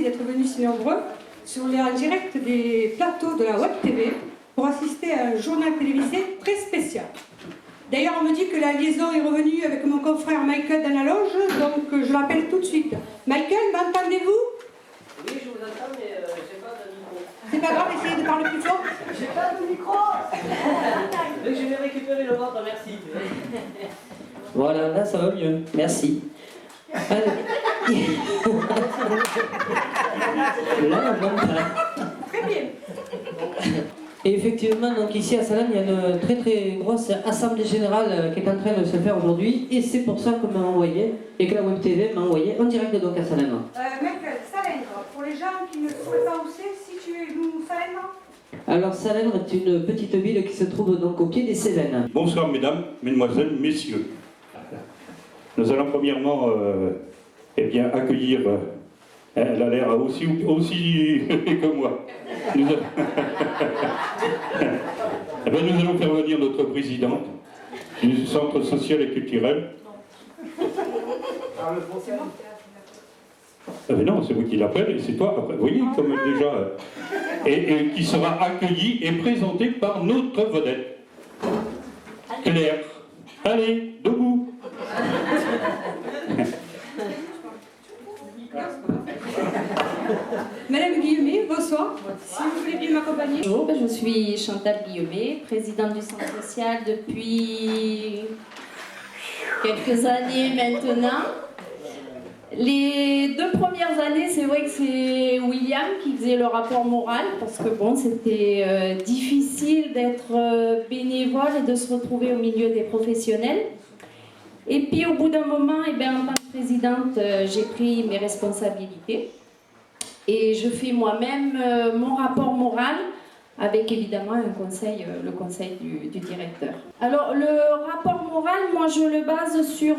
d'être venus si nombreux sur les en direct des plateaux de la Web TV pour assister à un journal télévisé très spécial. D'ailleurs, on me dit que la liaison est revenue avec mon confrère Michael dans la loge, donc je l'appelle tout de suite. Michael, m'entendez-vous? Oui, je vous entends, mais je n'ai pas de micro. C'est pas grave, essayez de parler plus fort. J'ai pas de micro. Donc je vais récupérer le vôtre, merci. Voilà, là ça va mieux, merci. Allez. Là, bon, Très bien. et effectivement, donc ici à Salem, il y a une très très grosse assemblée générale qui est en train de se faire aujourd'hui, et c'est pour ça qu'on m'a envoyé, et que la Web TV m'a envoyé en direct donc à Salem. Michael, Salèndre, pour les gens qui ne savent pas où c'est, situez-nous Salèndre. Alors Salèndre est une petite ville qui se trouve donc au pied des Cévennes. Bonsoir mesdames, mesdemoiselles, messieurs. Nous allons premièrement eh bien, accueillir, elle a l'air aussi que moi. Nous, eh bien, nous allons faire venir notre présidente du centre social et culturel. Non, c'est vous qui l'appelle et c'est toi après. Vous voyez, comme déjà. Et qui sera accueilli et présenté par notre vedette, Claire. Allez, debout. Madame Guillemet, bonsoir. Si vous voulez bien m'accompagner. Bonjour, je suis Chantal Guillemet, présidente du centre social depuis quelques années maintenant. Les 2 premières années, c'est vrai que c'est William qui faisait le rapport moral, parce que bon, c'était difficile d'être bénévole et de se retrouver au milieu des professionnels. Et puis au bout d'un moment, en tant que présidente, j'ai pris mes responsabilités et je fais moi-même mon rapport moral avec évidemment un conseil, le conseil du directeur. Alors le rapport moral, moi je le base sur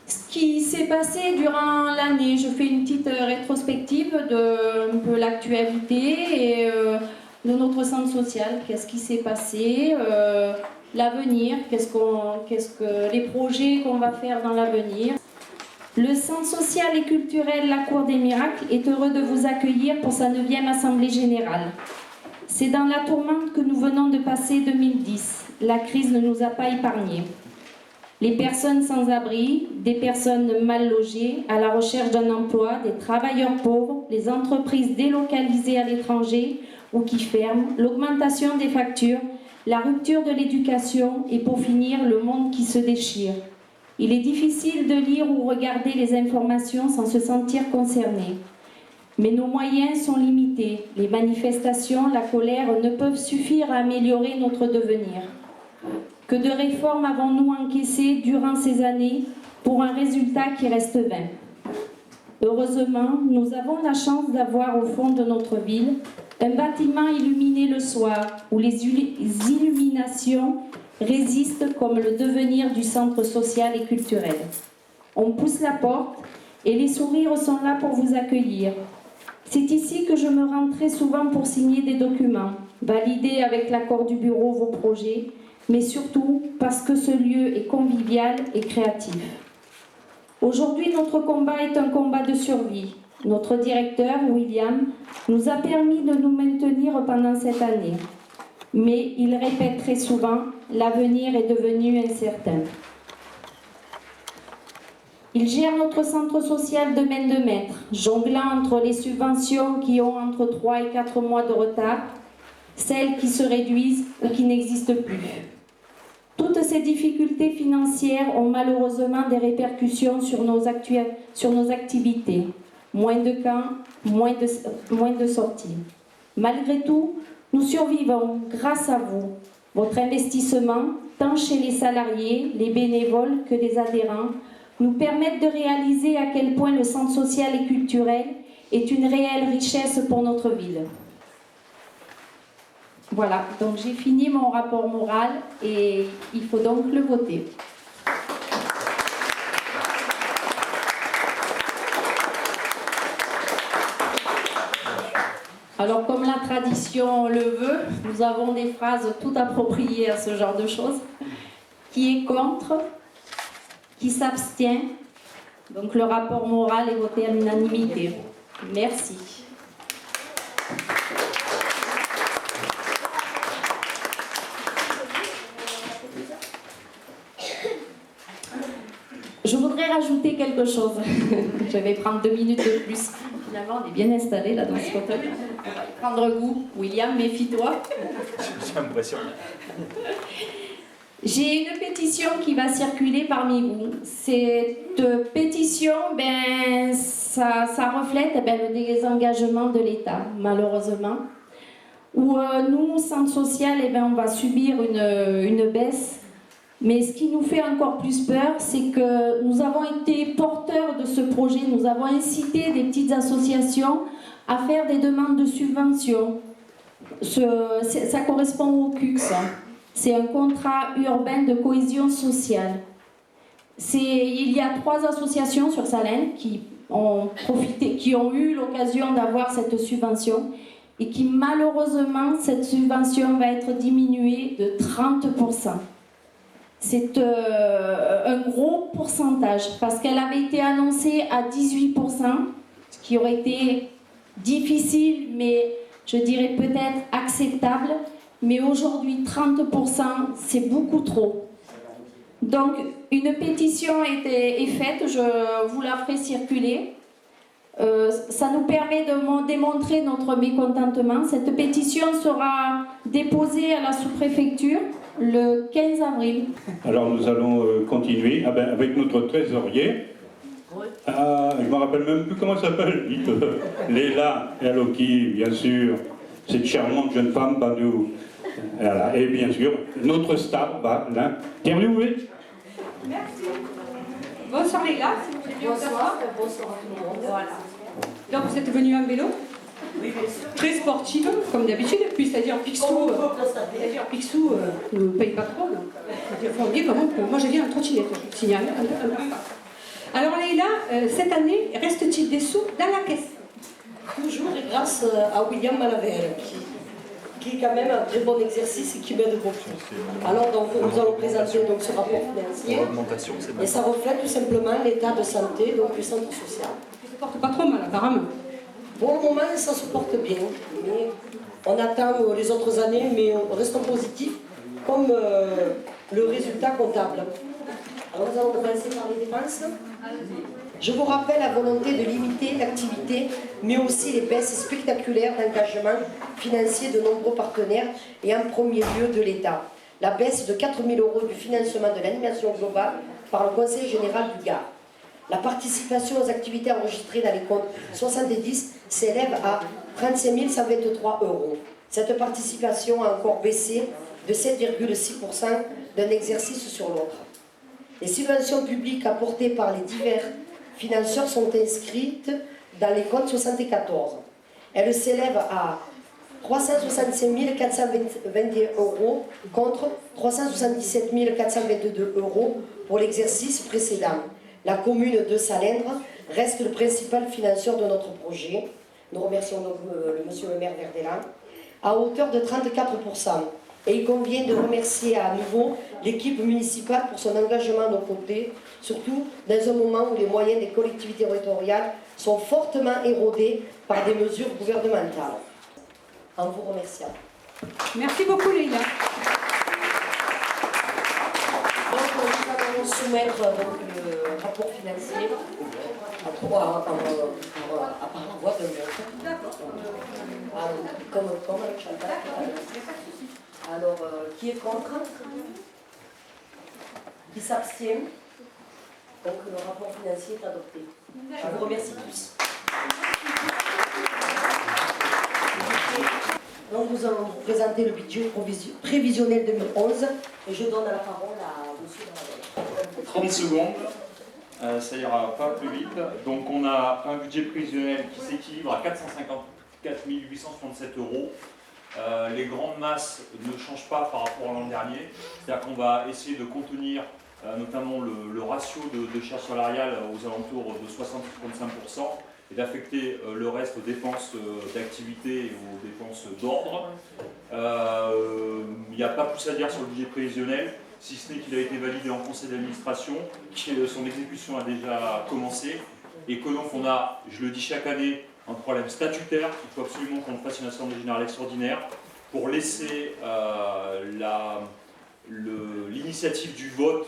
ce qui s'est passé durant l'année. Je fais une petite rétrospective de un peu l'actualité et de notre centre social. Qu'est-ce qui s'est passé, l'avenir, les projets qu'on va faire dans l'avenir. Le centre social et culturel La Cour des Miracles est heureux de vous accueillir pour sa 9e assemblée générale. C'est dans la tourmente que nous venons de passer 2010. La crise ne nous a pas épargnés. Les personnes sans abri, des personnes mal logées, à la recherche d'un emploi, des travailleurs pauvres, les entreprises délocalisées à l'étranger ou qui ferment, l'augmentation des factures, la rupture de l'éducation et pour finir, le monde qui se déchire. Il est difficile de lire ou regarder les informations sans se sentir concerné. Mais nos moyens sont limités. Les manifestations, la colère ne peuvent suffire à améliorer notre devenir. Que de réformes avons-nous encaissées durant ces années pour un résultat qui reste vain? Heureusement, nous avons la chance d'avoir au fond de notre ville un bâtiment illuminé le soir où les illuminations résistent comme le devenir du centre social et culturel. On pousse la porte et les sourires sont là pour vous accueillir. C'est ici que je me rends très souvent pour signer des documents, valider avec l'accord du bureau vos projets, mais surtout parce que ce lieu est convivial et créatif. Aujourd'hui, notre combat est un combat de survie. Notre directeur, William, nous a permis de nous maintenir pendant cette année. Mais il répète très souvent, l'avenir est devenu incertain. Il gère notre centre social de main de maître, jonglant entre les subventions qui ont entre 3 et 4 mois de retard, celles qui se réduisent ou qui n'existent plus. Toutes ces difficultés financières ont malheureusement des répercussions sur nos activités. Moins de camps, moins de sorties. Malgré tout, nous survivons grâce à vous. Votre investissement, tant chez les salariés, les bénévoles que les adhérents, nous permettent de réaliser à quel point le centre social et culturel est une réelle richesse pour notre ville. Voilà, donc j'ai fini mon rapport moral et il faut donc le voter. Alors comme la tradition le veut, nous avons des phrases tout appropriées à ce genre de choses. Qui est contre? Qui s'abstient? Donc le rapport moral est voté à l'unanimité. Merci. Je voudrais rajouter quelque chose. Je vais prendre 2 minutes de plus. Finalement, on est bien installé là dans ce fauteuil. On va y prendre goût. William, méfie-toi. J'ai l'impression. J'ai une pétition qui va circuler parmi vous. Cette pétition, ça reflète le désengagement de l'État, malheureusement. Où nous, centre social, on va subir une baisse. Mais ce qui nous fait encore plus peur, c'est que nous avons été porteurs de ce projet, nous avons incité des petites associations à faire des demandes de subventions. Ça correspond au CUX. C'est un contrat urbain de cohésion sociale. Il y a 3 associations sur Salins qui ont eu l'occasion d'avoir cette subvention et qui malheureusement, cette subvention va être diminuée de 30%. C'est un gros pourcentage parce qu'elle avait été annoncée à 18%, ce qui aurait été difficile, mais je dirais peut-être acceptable. Mais aujourd'hui, 30%, c'est beaucoup trop. Donc, une pétition est faite, je vous la ferai circuler. Ça nous permet de démontrer notre mécontentement. Cette pétition sera déposée à la sous-préfecture le 15 avril. Alors nous allons continuer avec notre trésorier. Je ne me rappelle même plus comment elle s'appelle. Léla Eloki, bien sûr. Cette charmante jeune femme va nous... Voilà. Et bien sûr, notre star va l'interviewer. Merci. Bonsoir Léla, si vous voulez bien vous asseoir. Bonsoir à tout le monde. Voilà. Donc vous êtes venue en vélo, Oui, bien sûr. très sportive, comme d'habitude, puis c'est-à-dire Picsou. Comme on peut constater. C'est-à-dire Picsou ne paye pas trop. Donc. Il faut dire comment moi j'ai bien un trottinette, je vous signale. Alors Léla, cette année, reste-t-il des sous dans la caisse? Toujours et grâce à William Malaver, qui est quand même un très bon exercice et qui m'aide beaucoup. Alors donc, nous allons présenter donc, ce rapport financier et ça reflète tout simplement l'état de santé donc, du centre social. Ça se porte pas trop mal apparemment. Pour le moment, ça se porte bien, mais on attend les autres années, mais restons positifs comme le résultat comptable. Alors nous allons commencer par les dépenses. Je vous rappelle la volonté de limiter l'activité, mais aussi les baisses spectaculaires d'engagement financier de nombreux partenaires et en premier lieu de l'État. La baisse de 4 000 € du financement de l'animation globale par le Conseil général du Gard. La participation aux activités enregistrées dans les comptes 70 s'élève à 35 123 €. Cette participation a encore baissé de 7,6% d'un exercice sur l'autre. Les subventions publiques apportées par les divers financeurs sont inscrites dans les comptes 74. Elles s'élèvent à 365 421 € contre 377 422 € pour l'exercice précédent. La commune de Salindre reste le principal financeur de notre projet. Nous remercions donc monsieur le maire Verdelan, à hauteur de 34%. Et il convient de remercier à nouveau l'équipe municipale pour son engagement à nos côtés, surtout dans un moment où les moyens des collectivités territoriales sont fortement érodés par des mesures gouvernementales. En vous remerciant. Merci beaucoup Léla. Donc nous allons soumettre donc, le rapport financier par la voix de maire. Comme avec Chantal. Alors, qui est contre? Qui s'abstient? Donc le rapport financier est adopté. Je vous remercie tous. Donc nous allons vous présenter le budget prévisionnel 2011 et je donne la parole à M. Daravel. 30 secondes, ça ira pas plus vite. Donc on a un budget prévisionnel qui s'équilibre à 454 867 €. Les grandes masses ne changent pas par rapport à l'an dernier. C'est-à-dire qu'on va essayer de contenir notamment le ratio de charge salariale aux alentours de 60-65% et d'affecter le reste aux dépenses d'activité et aux dépenses d'ordre. Il n'y a pas plus à dire sur le budget prévisionnel, si ce n'est qu'il a été validé en conseil d'administration, son exécution a déjà commencé et que donc on a, je le dis chaque année, un problème statutaire, il faut absolument qu'on fasse une assemblée générale extraordinaire pour laisser l'initiative du vote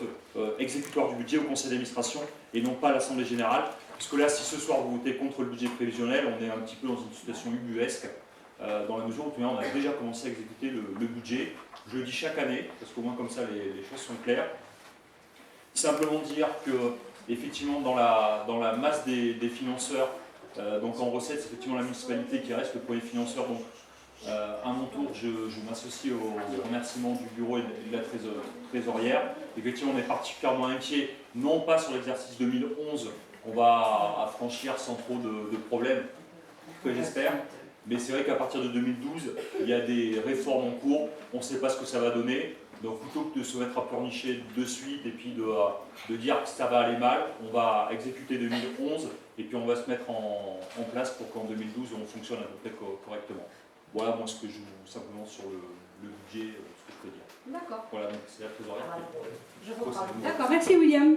exécutoire du budget au conseil d'administration et non pas à l'assemblée générale. Parce que là, si ce soir vous votez contre le budget prévisionnel, on est un petit peu dans une situation ubuesque, dans la mesure où on a déjà commencé à exécuter le budget. Je le dis chaque année, parce qu'au moins comme ça les choses sont claires. Simplement dire que, effectivement, dans la masse des financeurs, donc en recettes, c'est effectivement la municipalité qui reste le premier financeur. Donc, à mon tour, je m'associe au remerciement du bureau et de la trésorière. Effectivement, on est particulièrement inquiet, non pas sur l'exercice 2011, qu'on va affranchir sans trop de problèmes, que j'espère. Mais c'est vrai qu'à partir de 2012, il y a des réformes en cours, on ne sait pas ce que ça va donner. Donc plutôt que de se mettre à pleurnicher de suite et puis de dire que ça va aller mal, on va exécuter 2011 et puis on va se mettre en place pour qu'en 2012 on fonctionne à peu près correctement. Voilà moi ce que je vous simplement sur le budget, ce que je peux dire. D'accord. Voilà, donc c'est la trésorière. Je reprends. D'accord, merci William.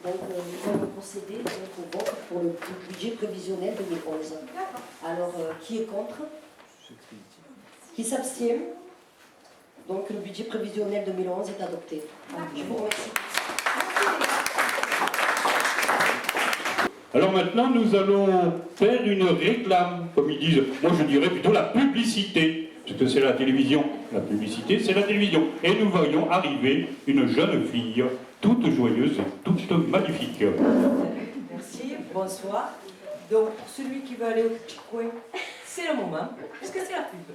Donc nous allons procéder donc, au vote pour le budget prévisionnel 2011. Alors, qui est contre? Qui s'abstient? Donc le budget prévisionnel 2011 est adopté. Je vous remercie. Alors maintenant, nous allons faire une réclame, comme ils disent. Moi, je dirais plutôt la publicité, parce que c'est la télévision. La publicité, c'est la télévision. Et nous voyons arriver une jeune fille, toute joyeuse et toute magnifique. Merci, bonsoir. Donc, pour celui qui veut aller au petit coin, c'est le moment, puisque c'est la pub.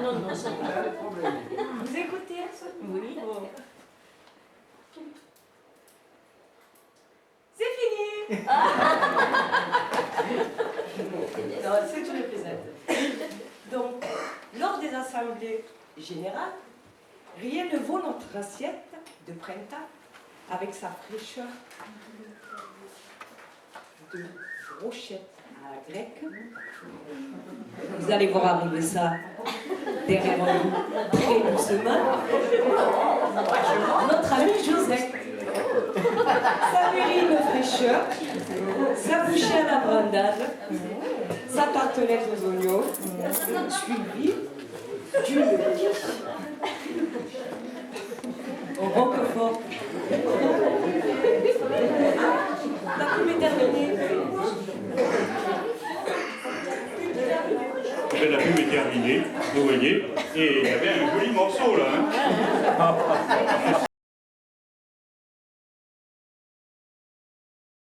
Non, non, c'est pas le problème. Vous écoutez, oui. Bon. C'est fini. Non, c'est une plaisante. Donc, lors des assemblées générales, rien ne vaut notre assiette de printemps avec sa fraîcheur de brochette à la grecque. Vous allez voir arriver ça derrière vous très doucement. Notre ami Joseph. Sa mérine fraîcheur, sa bouchée à la brandade, sa tartelette aux oignons, suivie d'une quiche au roquefort. La pub est terminée. La pub est terminée, vous voyez, et il y avait un joli morceau là. Hein.